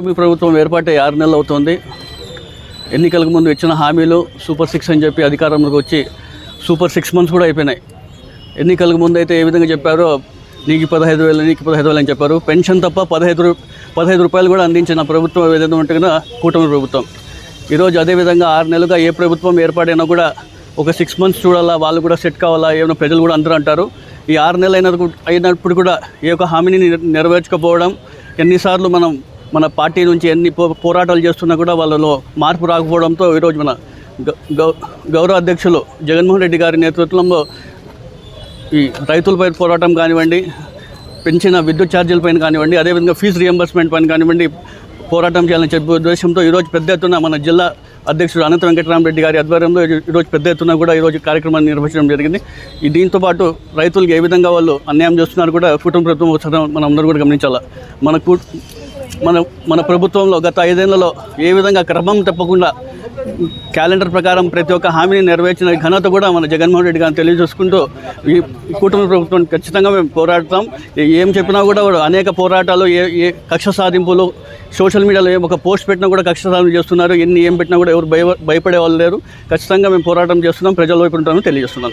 మీ ప్రభుత్వం ఏర్పాటై 6 నెలలు అవుతోంది. ఎన్నికలకు ముందు ఇచ్చిన హామీలు సూపర్ 6 అని చెప్పి అధికారంలోకి వచ్చి సూపర్ 6 మంత్స్ కూడా అయిపోయినాయి. ఎన్నికలకు ముందు అయితే ఏ విధంగా చెప్పారో నీకు 15,000 అని చెప్పారు. పెన్షన్ తప్ప 15 రూపాయలు కూడా అందించిన ప్రభుత్వం ఏదైనా ఉంటే కదా కూటమి ప్రభుత్వం. ఈరోజు అదేవిధంగా 6 నెలలుగా ఏ ప్రభుత్వం ఏర్పాటైనా కూడా ఒక 6 మంత్స్ చూడాలా, వాళ్ళు కూడా సెట్ కావాలా, ఏమైనా ప్రజలు కూడా అందరూ అంటారు. ఈ 6 నెలలు అయినప్పుడు కూడా ఏ ఒక్క హామీని నెరవేర్చకపోవడం, ఎన్నిసార్లు మన పార్టీ నుంచి ఎన్ని పోరాటాలు చేస్తున్నా కూడా వాళ్ళలో మార్పు రాకపోవడంతో ఈరోజు మన గౌరవ అధ్యక్షులు జగన్మోహన్ రెడ్డి గారి నేతృత్వంలో ఈ రైతులపై పోరాటం కానివ్వండి, పెంచిన విద్యుత్ ఛార్జీలపైన కానివ్వండి, అదేవిధంగా ఫీజు రియంబర్స్మెంట్ పైన కానివ్వండి పోరాటం చేయాలని చెప్పే ఉద్దేశంతో ఈరోజు పెద్ద ఎత్తున మన జిల్లా అధ్యక్షుడు అనంత వెంకటరామరెడ్డి గారి ఆధ్వర్యంలో ఈరోజు పెద్ద ఎత్తున కూడా ఈరోజు కార్యక్రమాన్ని నిర్వహించడం జరిగింది. దీంతోపాటు రైతులకు ఏ విధంగా వాళ్ళు అన్యాయం చేస్తున్నారు కూడా కుటుంబ ప్రభుత్వం మనం అందరూ కూడా గమనించాలి. మన ప్రభుత్వంలో గత 5 ఏళ్లలో ఏ విధంగా క్రమం తప్పకుండా క్యాలెండర్ ప్రకారం ప్రతి ఒక్క హామీని నెరవేర్చిన ఘనత కూడా మన జగన్మోహన్ రెడ్డి గారిని తెలియజేసుకుంటూ ఈ కుటుంబ ప్రభుత్వం ఖచ్చితంగా మేము పోరాడతాం. ఏం చెప్పినా కూడా అనేక పోరాటాలు, ఏ కక్ష సాధింపులు, సోషల్ మీడియాలో ఒక పోస్ట్ పెట్టినా కూడా కక్ష సాధన చేస్తున్నారు. ఏం పెట్టినా కూడా ఎవరు భయపడే వాళ్ళు లేరు. ఖచ్చితంగా మేము పోరాటం చేస్తున్నాం, ప్రజల వైపు ఉంటామని తెలియజేస్తున్నాం.